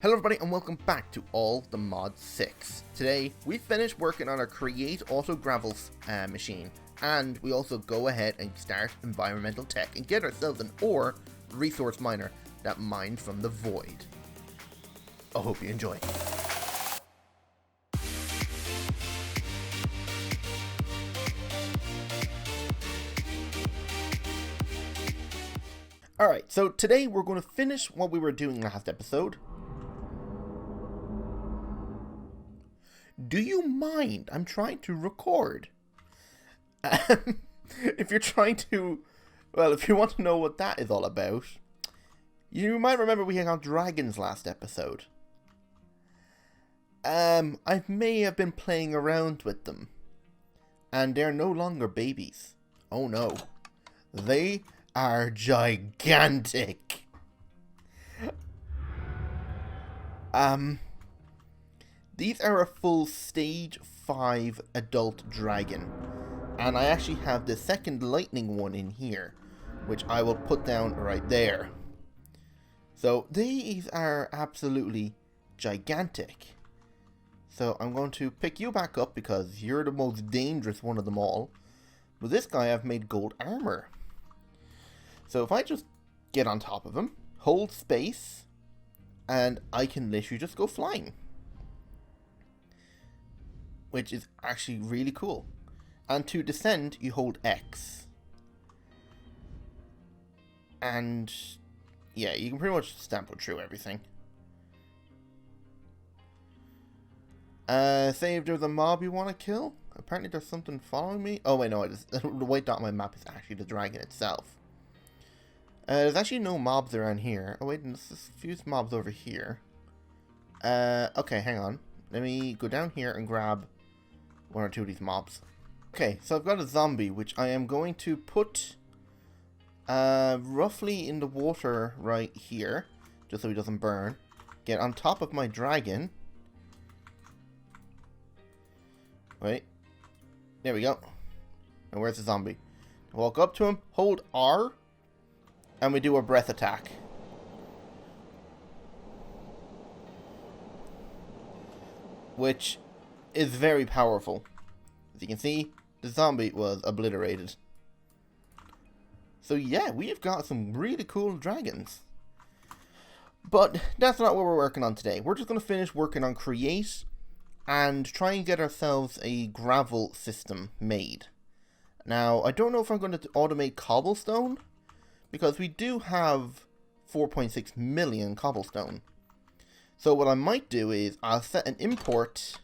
Hello everybody and welcome back to All the Mod 6. Today we finished working on our Create Auto Gravel machine, and we also go ahead and start environmental tech and get ourselves an ore resource miner that mines from the void. I hope you enjoy. Alright, so today we're going to finish what we were doing last episode. Do you mind? I'm trying to record. If you're trying to... Well, if you want to know what that is all about, you might remember we had dragons last episode. I may have been playing around with them. And they're no longer babies. Oh no. They are gigantic. These are a full stage 5 adult dragon, and I actually have the second lightning one in here, which I will put down right there. So these are absolutely gigantic. So I'm going to pick you back up because you're the most dangerous one of them all. With this guy I've made gold armor. So if I just get on top of him, hold space, and I can literally just go flying. Which is actually really cool. And to descend, you hold X. And yeah, you can pretty much stamp through everything. Say if there's a mob you want to kill. Apparently there's something following me. Oh wait, no, the white dot on my map is actually the dragon itself. There's actually no mobs around here. Oh wait, there's a few mobs over here. Okay, hang on. Let me go down here and grab one or two of these mobs. Okay, so I've got a zombie, which I am going to put roughly in the water right here, just so he doesn't burn. Get on top of my dragon. Wait. There we go. And where's the zombie? Walk up to him, hold R, and we do a breath attack. Which is very powerful. As you can see, the zombie was obliterated. So yeah, we've got some really cool dragons. But that's not what we're working on today. We're just going to finish working on Create and try and get ourselves a gravel system made. Now, I don't know if I'm going to automate cobblestone, because we do have 4.6 million cobblestone. So what I might do is I'll set an import.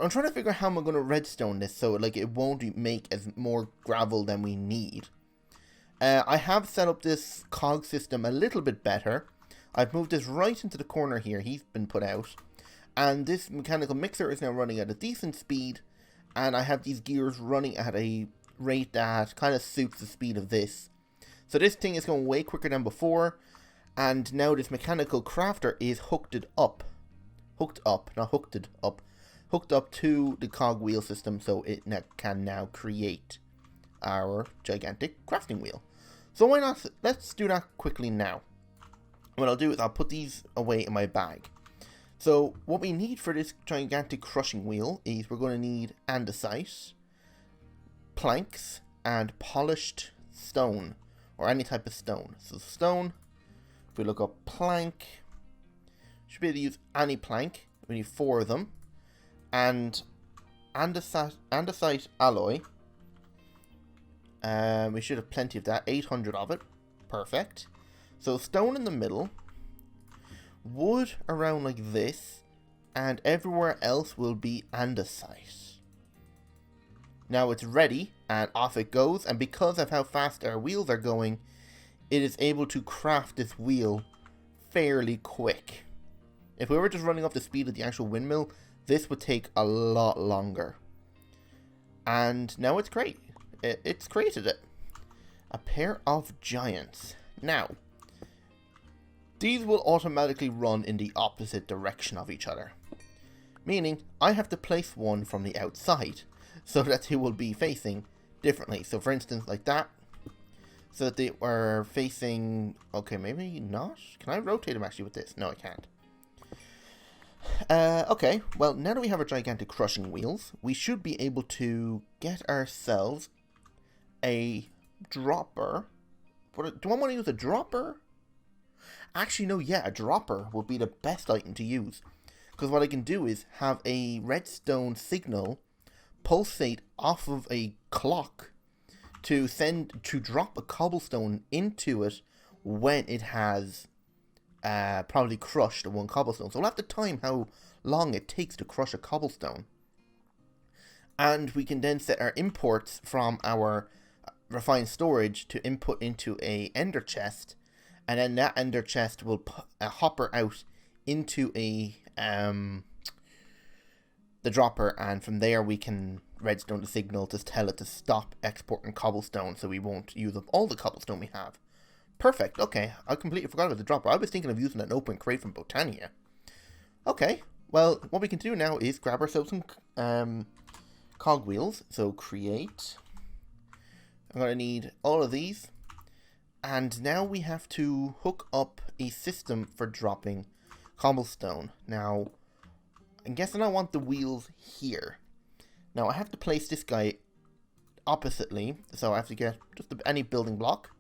I'm trying to figure out how I'm going to redstone this so like it won't make as more gravel than we need. I have set up this cog system a little bit better. I've moved this right into the corner here. He's been put out. And this mechanical mixer is now running at a decent speed. And I have these gears running at a rate that kind of suits the speed of this. So this thing is going way quicker than before. And now this mechanical crafter is hooked up to the cog wheel system, so it can now create our gigantic crafting wheel. So why not, let's do that quickly now. What I'll do is I'll put these away in my bag. So what we need for this gigantic crushing wheel is we're going to need andesite, planks, and polished stone, or any type of stone. So stone, if we look up plank, should be able to use any plank. We need 4 of them. And andesite alloy. We should have plenty of that. 800 of it. Perfect. So stone in the middle. Wood around like this. And everywhere else will be andesite. Now it's ready. And off it goes. And because of how fast our wheels are going, it is able to craft this wheel fairly quick. If we were just running off the speed of the actual windmill, this would take a lot longer. And now it's great. It's created it. A pair of giants. Now, these will automatically run in the opposite direction of each other. Meaning, I have to place one from the outside so that they will be facing differently. So for instance, like that. So that they were facing... Okay, maybe not. Can I rotate them actually with this? No, I can't. Okay, well, now that we have our gigantic crushing wheels, we should be able to get ourselves a dropper. Do I want to use a dropper? Actually, no, yeah, a dropper would be the best item to use. Because what I can do is have a redstone signal pulsate off of a clock to drop a cobblestone into it when it has probably crushed one cobblestone. So we'll have to time how long it takes to crush a cobblestone. And we can then set our imports from our refined storage to input into a ender chest, and then that ender chest will hopper out into the dropper, and from there we can redstone the signal to tell it to stop exporting cobblestone so we won't use up all the cobblestone we have. Perfect, okay, I completely forgot about the dropper. I was thinking of using an open crate from Botania. Okay, well, what we can do now is grab ourselves some cogwheels. So create. I'm going to need all of these. And now we have to hook up a system for dropping cobblestone. Now, I'm guessing I want the wheels here. Now, I have to place this guy oppositely. So I have to get just any building block.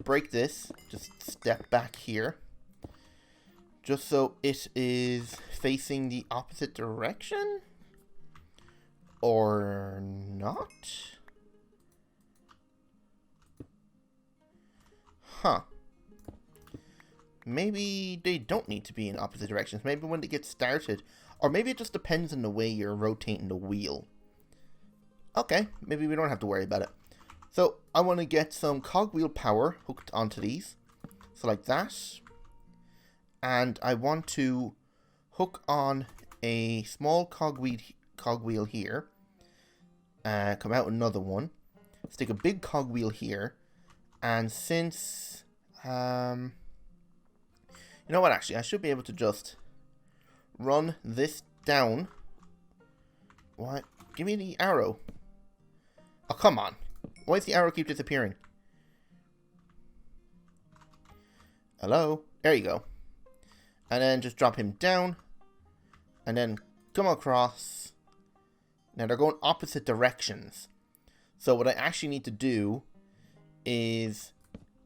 Break this. Just step back here. Just so it is facing the opposite direction? Or not? Huh. Maybe they don't need to be in opposite directions. Maybe when they get started. Or maybe it just depends on the way you're rotating the wheel. Okay, maybe we don't have to worry about it. So, I want to get some cogwheel power hooked onto these. So like that. And I want to hook on a small cogwheel here. Come out another one. Stick a big cogwheel here. And since... you know what, actually, I should be able to just run this down. What? Give me the arrow. Oh, come on. Why does the arrow keep disappearing? Hello? There you go. And then just drop him down. And then come across. Now they're going opposite directions. So what I actually need to do is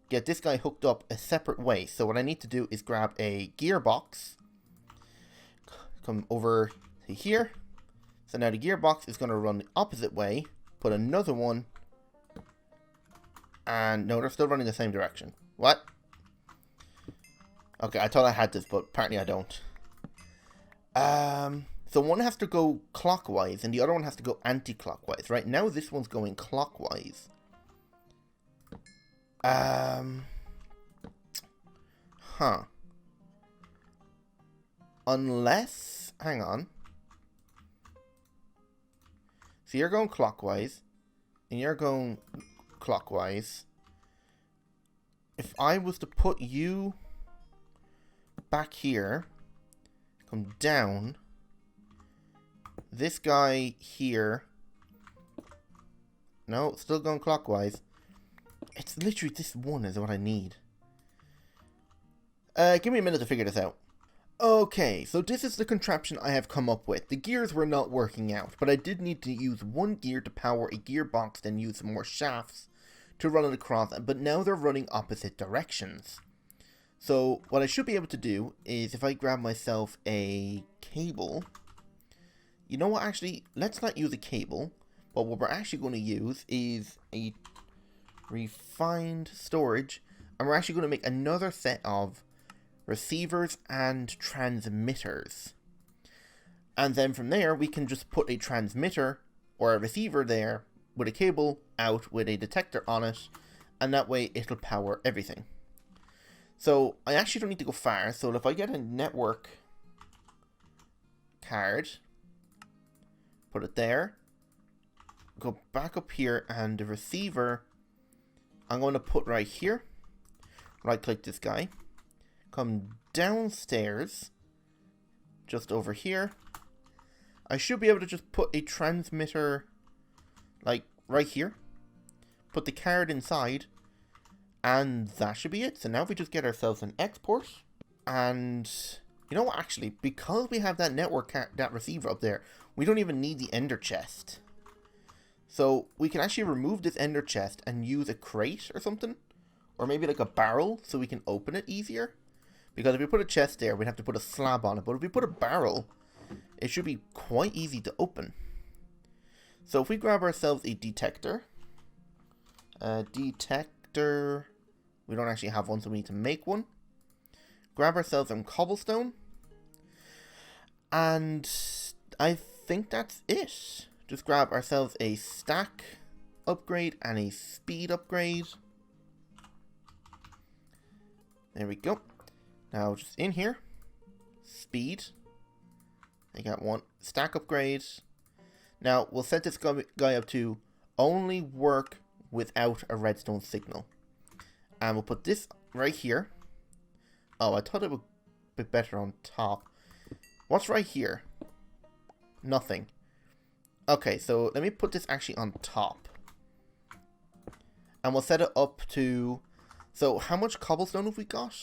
get this guy hooked up a separate way. So what I need to do is grab a gearbox. Come over to here. So now the gearbox is going to run the opposite way. Put another one. And no, they're still running the same direction. What? Okay, I thought I had this, but apparently I don't. So one has to go clockwise and the other one has to go anti-clockwise. Right now this one's going clockwise. Huh. Unless... Hang on. So you're going clockwise. And you're going clockwise. If I was to put you back here, come down, this guy here, no, still going clockwise. It's literally this one is what I need. Give me a minute to figure this out. Okay, so this is the contraption I have come up with. The gears were not working out, but I did need to use one gear to power a gearbox, then use some more shafts to run it across, but now they're running opposite directions. So what I should be able to do is if I grab myself a cable, you know what, actually, let's not use a cable, but what we're actually going to use is a refined storage, and we're actually going to make another set of receivers and transmitters. And then from there, we can just put a transmitter or a receiver there with a cable out with a detector on it, and that way it'll power everything. So I actually don't need to go far. So if I get a network card, put it there, go back up here, and the receiver I'm going to put right here. Right click this guy, come downstairs, just over here. I should be able to just put a transmitter like right here, put the card inside, and that should be it. So now if we just get ourselves an export, and You know what, actually, because we have that that receiver up there, we don't even need the ender chest. So we can actually remove this ender chest and use a crate or something. Or maybe like a barrel so we can open it easier. Because if we put a chest there, we'd have to put a slab on it. But if we put a barrel, it should be quite easy to open. So if we grab ourselves a detector. Detector. We don't actually have one, so we need to make one. Grab ourselves some cobblestone. And I think that's it. Just grab ourselves a stack upgrade and a speed upgrade. There we go. Now just in here. Speed. I got one stack upgrade. Now we'll set this guy up to only work without a redstone signal. And we'll put this right here. Oh, I thought it would be better on top. What's right here? Nothing. Okay, so let me put this actually on top. And we'll set it up to... So how much cobblestone have we got?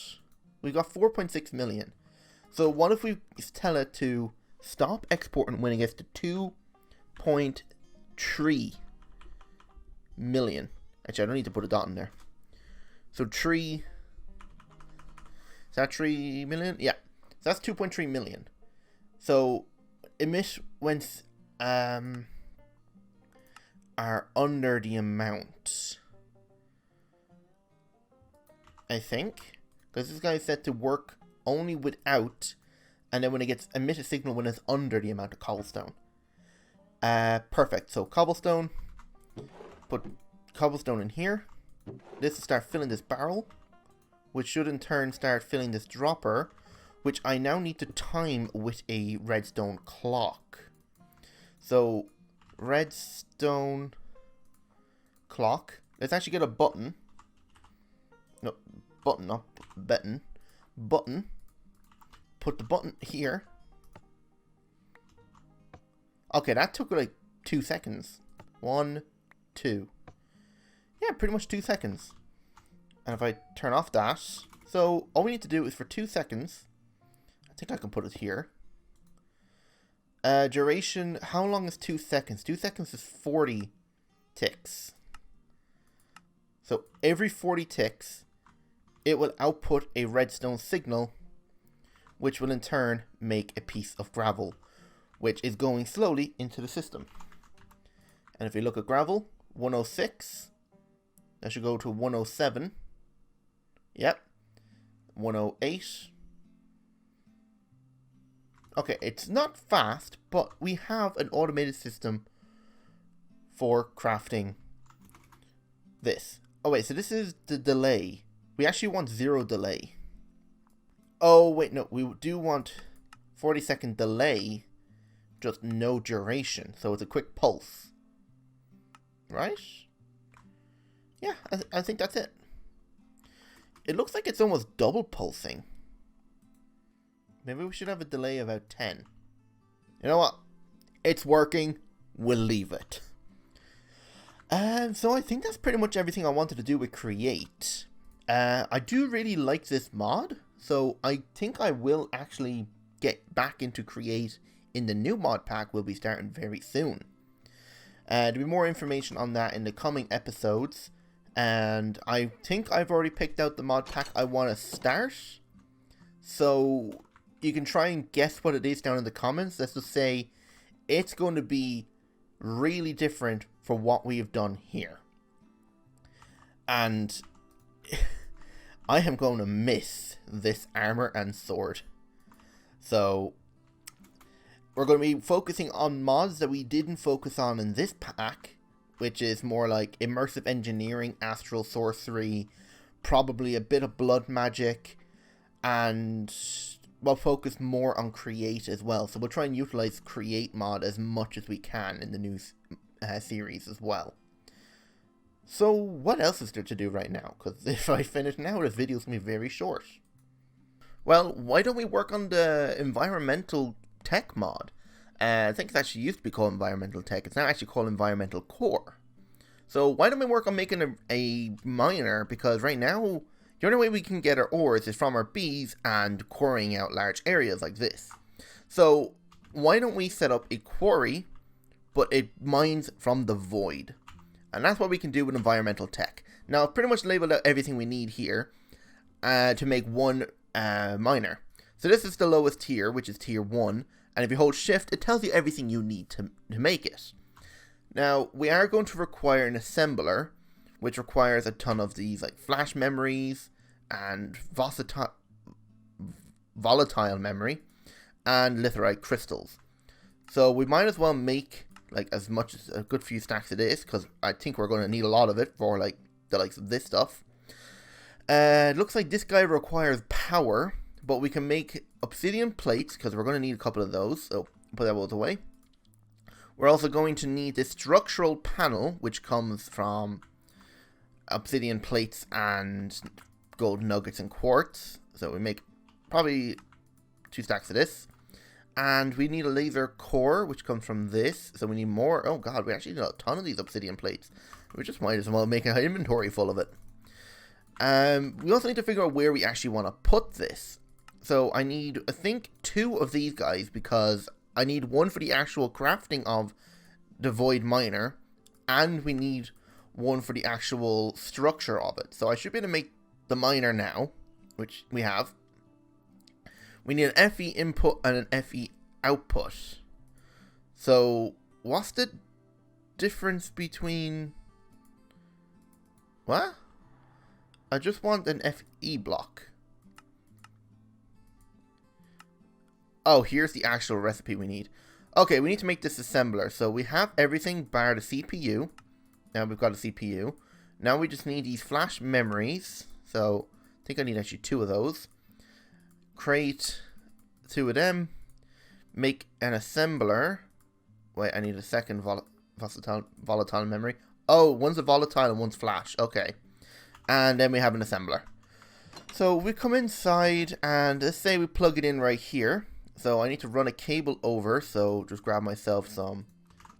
We got 4.6 million. So what if we tell it to stop exporting when it gets to 2.3 million? Actually, I don't need to put a dot in there. So 3... Is that 3 million? Yeah. So that's 2.3 million. So emit when are under the amount. I think. Because this guy is set to work only without, and then when it gets emit a signal when it's under the amount of cobblestone. Perfect. So cobblestone. Put cobblestone in here. This will start filling this barrel, which should in turn start filling this dropper, which I now need to time with a redstone clock. So, redstone clock. Let's actually get a button. No, button, not button. Button. Put the button here. Okay, that took like 2 seconds. 1, 2. Yeah, pretty much 2 seconds. And if I turn off that, so all we need to do is for 2 seconds, I think I can put it here. Duration, how long is 2 seconds? 2 seconds is 40 ticks. So every 40 ticks, it will output a redstone signal, which will in turn make a piece of gravel, which is going slowly into the system. And if we look at gravel, 106, that should go to 107. Yep. 108. Okay, it's not fast, but we have an automated system for crafting this. Oh wait, so this is the delay. We actually want 0 delay. Oh wait, no, we do want 40-second delay, just no duration. So it's a quick pulse. Right? Yeah, I think that's it. It looks like it's almost double pulsing. Maybe we should have a delay of about 10. You know what? It's working. We'll leave it. So I think that's pretty much everything I wanted to do with Create. I do really like this mod. So I think I will actually get back into Create in the new mod pack we'll be starting very soon. There'll be more information on that in the coming episodes. And I think I've already picked out the mod pack I want to start. So you can try and guess what it is down in the comments. Let's just say it's going to be really different for what we have done here. And I am going to miss this armor and sword. So we're going to be focusing on mods that we didn't focus on in this pack, which is more like immersive engineering, astral sorcery, probably a bit of blood magic, and we'll focus more on Create as well. So we'll try and utilize Create mod as much as we can in the new series as well. So what else is there to do right now? Because if I finish now, this video is going to be very short. Well, why don't we work on the environmental tech mod? I think it actually used to be called environmental tech. It's now actually called environmental core. So why don't we work on making a miner? Because right now The only way we can get our ores is from our bees and quarrying out large areas like this. So why don't we set up a quarry, but it mines from the void? And that's what we can do with environmental tech. Now I've pretty much labeled out everything we need here to make one miner. So this is the lowest tier, which is tier 1. And if you hold shift, it tells you everything you need to make it. Now, we are going to require an assembler, which requires a ton of these like flash memories and volatile memory and litherite crystals. So we might as well make like as much as a good few stacks of this, because I think we're going to need a lot of it for like the likes of this stuff. It looks like this guy requires power, but we can make obsidian plates because we're going to need a couple of those. So put that both away. We're also going to need this structural panel, which comes from obsidian plates and gold nuggets and quartz. So we make probably 2 stacks of this. And we need a laser core, which comes from this. So we need more. Oh god, we actually need a ton of these obsidian plates. We just might as well make an inventory full of it. We also need to figure out where we actually want to put this. So I need, I think, 2 of these guys, because I need one for the actual crafting of the void miner, and we need one for the actual structure of it. So I should be able to make the miner now, which we have. We need an FE input and an FE output. So what's the difference between... What? I just want an FE block. Oh, here's the actual recipe we need. Okay, we need to make this assembler. So we have everything bar the CPU. Now we've got a CPU. Now we just need these flash memories. So I think I need actually 2 of those. Create 2 of them. Make an assembler. Wait, I need a second volatile memory. Oh, one's a volatile and one's flash. Okay. And then we have an assembler. So we come inside and let's say we plug it in right here. So I need to run a cable over, so just grab myself some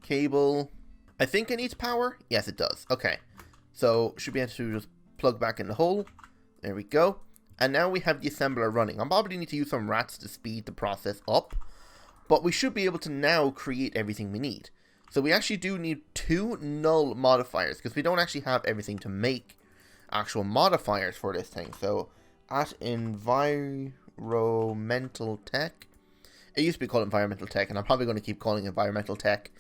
cable. I think it needs power. Yes, it does. Okay. So should be able to just plug back in the hole. There we go. And now we have the assembler running. I'll probably need to use some rats to speed the process up. But we should be able to now create everything we need. So we actually do need 2 null modifiers, because we don't actually have everything to make actual modifiers for this thing. So at environmental tech. It used to be called environmental tech, and I'm probably going to keep calling it environmental tech.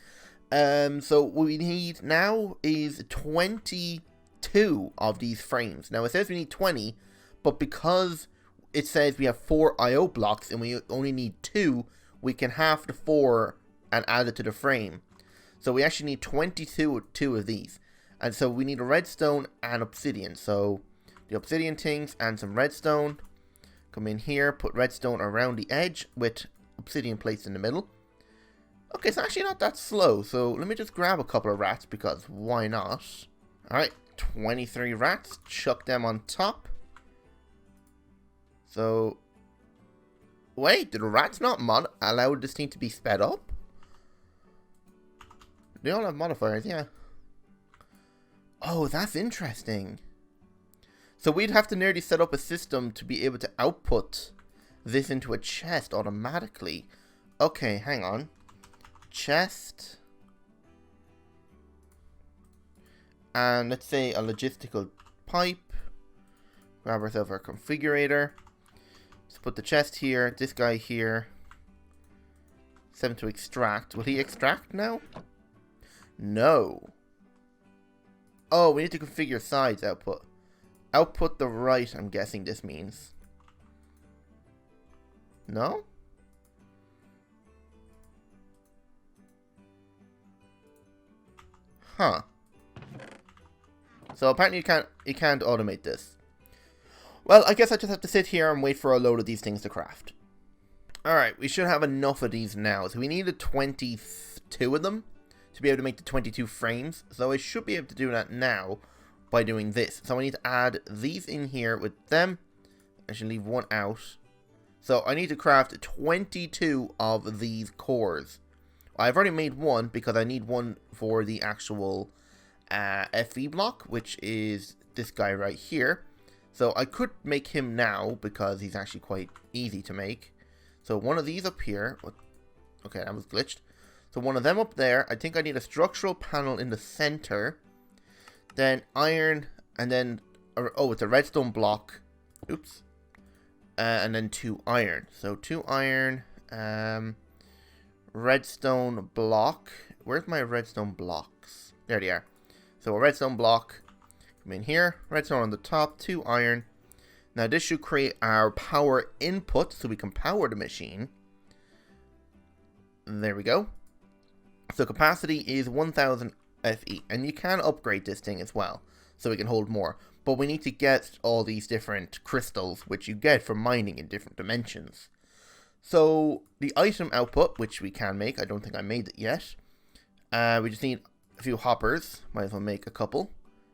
So what we need now is 22 of these frames. Now it says we need 20, but because it says we have 4 IO blocks and we only need 2, we can half the 4 and add it to the frame. So we actually need 22 of these. And so we need a redstone and obsidian. So the obsidian things and some redstone. Come in here, put redstone around the edge with obsidian plates in the middle. Okay, it's actually not that slow. So let me just grab a couple of rats, because why not? Alright, 23 rats. Chuck them on top. So, wait, did the rats not allow this thing to be sped up? They all have modifiers, yeah. Oh, that's interesting. So we'd have to nearly set up a system to be able to output this into a chest automatically. Okay, hang on. Chest. And let's say a logistical pipe. Grab ourselves our configurator. Let's put the chest here, this guy here. Set him to extract. Will he extract now? No. Oh, we need to configure sides output. Output the right, I'm guessing this means. No? Huh. So apparently you can't automate this. Well, I guess I just have to sit here and wait for a load of these things to craft. Alright, we should have enough of these now. So we needed 22 of them to be able to make the 22 frames. So I should be able to do that now by doing this. So I need to add these in here with them. I should leave one out. So I need to craft 22 of these cores. I've already made one because I need one for the actual FE block, which is this guy right here. So I could make him now because he's actually quite easy to make. So one of these up here. Okay, that was glitched. So one of them up there. I think I need a structural panel in the center. Then iron, and then... Oh, it's a redstone block. Oops. And then 2 iron. So 2 iron. Redstone block. Where's my redstone blocks? There they are. So a redstone block. Come in here. Redstone on the top. 2 iron. Now this should create our power input so we can power the machine. There we go. So capacity is 1000 FE. And you can upgrade this thing as well. So we can hold more. But we need to get all these different crystals, which you get from mining in different dimensions. So the item output, which we can make. I don't think I made it yet. We just need a few hoppers. Might as well make a couple.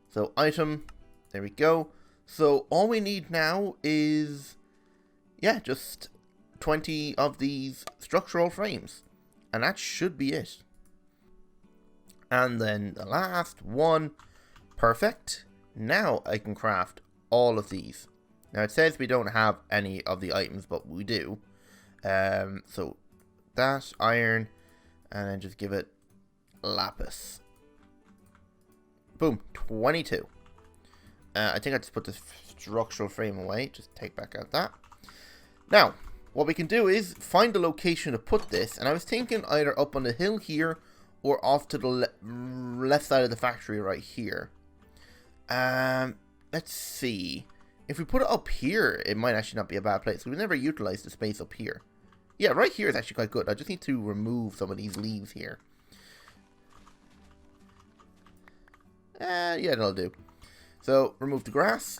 So item. There we go. So all we need now is, yeah, just 20 of these structural frames. And that should be it. And then the last one. Perfect. Now I can craft all of these. Now it says we don't have any of the items, but we do. So that iron, and then just give it lapis. Boom, 22. I think I just put this structural frame away. Just take back out that. Now, what we can do is find the location to put this, and I was thinking either up on the hill here or off to the left side of the factory right here. Let's see. If we put it up here, it might actually not be a bad place. We've never utilized the space up here. Yeah, right here is actually quite good. I just need to remove some of these leaves here. Yeah, that'll do. So, remove the grass.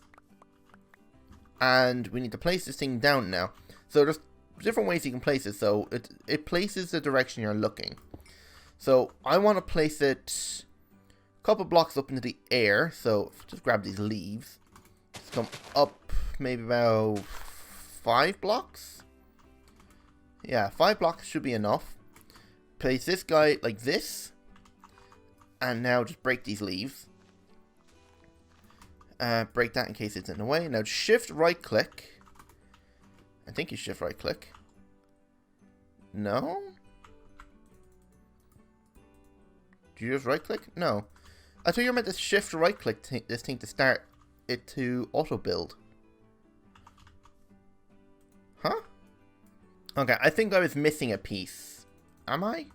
And we need to place this thing down now. So, there's different ways you can place it. So, it places the direction you're looking. So, I want to place it couple blocks up into the air. So just grab these leaves. Just come up maybe about 5 blocks. Yeah, 5 blocks should be enough. Place this guy like this. And now just break these leaves. Break that in case it's in the way. Now shift right click. I think you shift right click. No? Do you just right click? No. I thought you were meant to shift right click this thing to start it to auto build. Huh? Okay, I think I was missing a piece. Am I?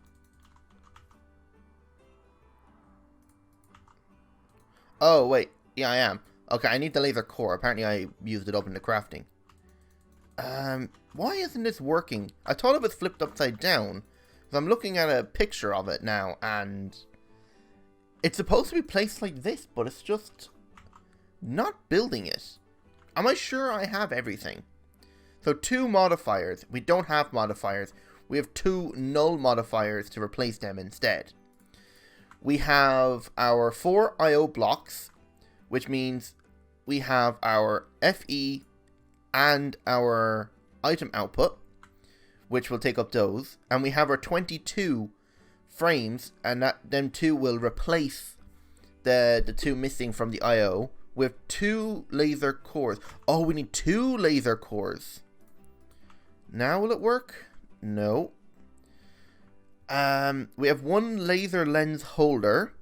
Oh, wait. Yeah, I am. Okay, I need the laser core. Apparently I used it up in the crafting. Why isn't this working? I thought it was flipped upside down. Because I'm looking at a picture of it now, and it's supposed to be placed like this, but it's just not building it. Am I sure I have everything? So 2 modifiers. We don't have modifiers. We have 2 null modifiers to replace them instead. We have our 4 IO blocks, which means we have our FE and our item output, which will take up those. And we have our 22 frames, and them 2 will replace the 2 missing from the IO with 2 laser cores. Oh, we need 2 laser cores. Now will it work? No. We have 1 laser lens holder.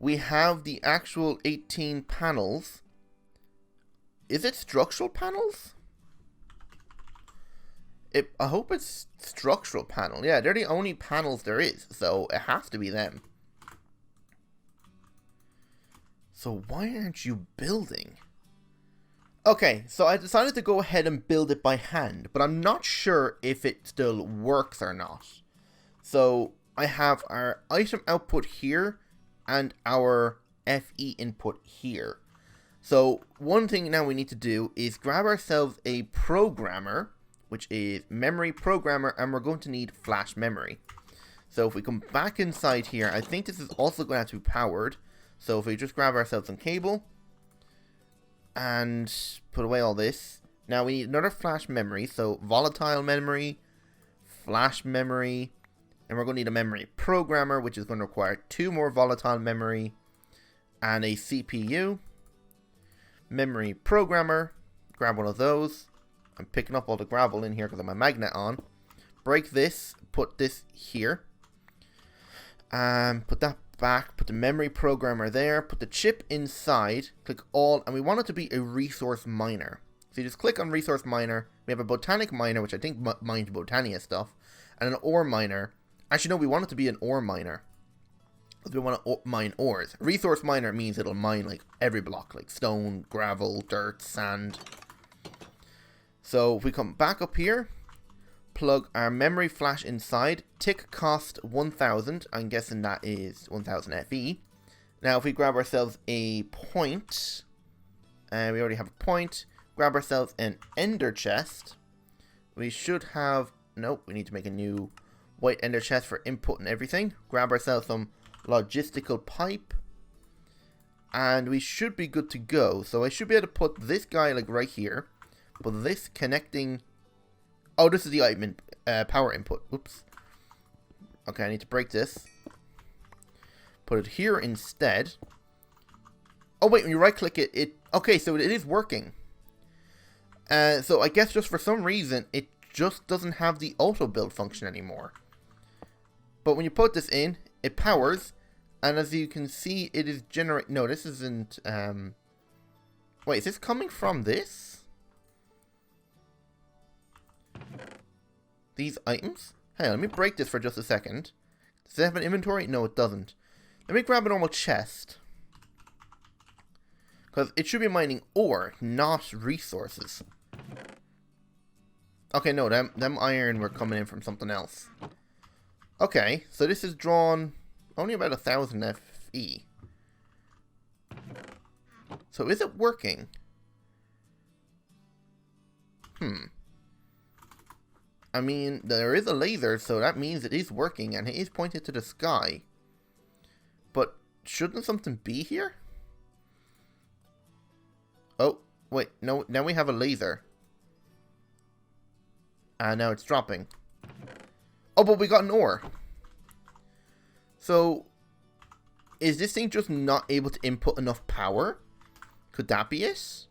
We have the actual 18 panels. Is it structural panels? I hope it's structural panel. Yeah, they're the only panels there is, so it has to be them. So why aren't you building? Okay, so I decided to go ahead and build it by hand, but I'm not sure if it still works or not. So I have our item output here and our FE input here. So one thing now we need to do is grab ourselves a programmer, which is memory programmer, and we're going to need flash memory. So if we come back inside here, I think this is also going to have to be powered. So if we just grab ourselves some cable and put away all this. Now we need another flash memory. So volatile memory, flash memory, and we're going to need a memory programmer, which is going to require 2 more volatile memory and a CPU. Memory programmer. Grab one of those. I'm picking up all the gravel in here because I have my magnet on. Break this. Put this here. Put that back. Put the memory programmer there. Put the chip inside. Click all. And we want it to be a resource miner. So you just click on resource miner. We have a botanic miner, which I think mines botania stuff. And an ore miner. Actually, no, we want it to be an ore miner. Because we want to mine ores. Resource miner means it'll mine like every block. Like stone, gravel, dirt, sand. So if we come back up here. Plug our memory flash inside. Tick cost 1000. I'm guessing that is 1000 FE. Now if we grab ourselves a point. And we already have a point. Grab ourselves an ender chest. We should have... Nope, we need to make a new white ender chest for input and everything. Grab ourselves some logistical pipe. And we should be good to go. So I should be able to put this guy like right here. Put this connecting... Oh, this is the item power input. Oops. Okay, I need to break this. Put it here instead. Oh, wait, when you right-click it... Okay, so it is working. So I guess just for some reason, it just doesn't have the auto-build function anymore. But when you put this in, it powers. And as you can see, it is generate... No, this isn't... Wait, is this coming from this? These items? Hey, let me break this for just a second. Does it have an inventory? No, it doesn't. Let me grab a normal chest. Because it should be mining ore, not resources. Okay, no, them iron were coming in from something else. Okay, so this is drawn only about 1000 FE. So is it working? I mean, there is a laser, so that means it is working, and it is pointed to the sky. But shouldn't something be here? Oh, wait, no, now we have a laser. And now it's dropping. Oh, but we got an ore. So, is this thing just not able to input enough power? Could that be it?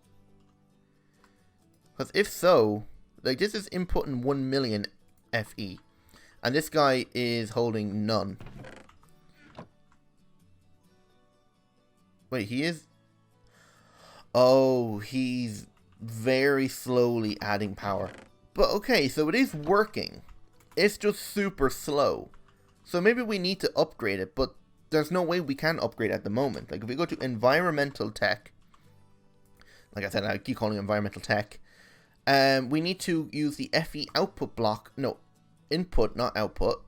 Because if so... Like, this is inputting 1 million FE. And this guy is holding none. Wait, he is... Oh, he's very slowly adding power. But okay, so it is working. It's just super slow. So maybe we need to upgrade it, but there's no way we can upgrade at the moment. Like, if we go to environmental tech... Like I said, I keep calling it environmental tech. We need to use the FE output block. No, input, not output.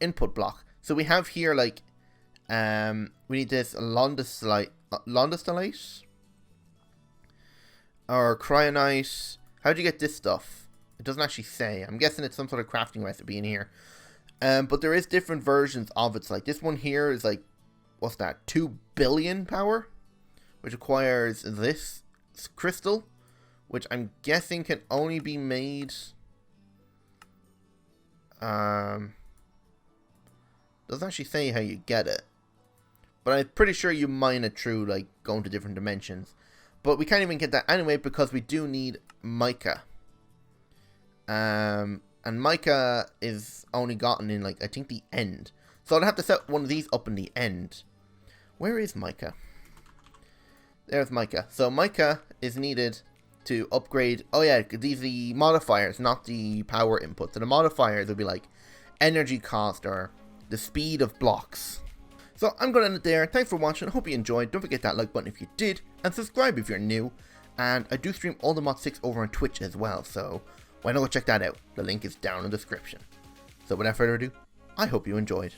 Input block. So we have here, like, we need this londestylite. Or cryonite. How do you get this stuff? It doesn't actually say. I'm guessing it's some sort of crafting recipe in here. But there is different versions of it. So, like, this one here is, like, what's that? 2 billion power? Which requires this crystal. Which I'm guessing can only be made... doesn't actually say how you get it. But I'm pretty sure you mine it through, like, going to different dimensions. But we can't even get that anyway because we do need mica. And mica is only gotten in, like, I think the end. So I'd have to set one of these up in the end. Where is mica? There's mica. So mica is needed... to upgrade. Oh yeah, these are the modifiers, not the power input. So the modifiers will be like energy cost or the speed of blocks. So I'm going to end it there. Thanks for watching. I hope you enjoyed. Don't forget that like button if you did. And subscribe if you're new. And I do stream all the Mod 6 over on Twitch as well. So why not go check that out. The link is down in the description. So without further ado, I hope you enjoyed.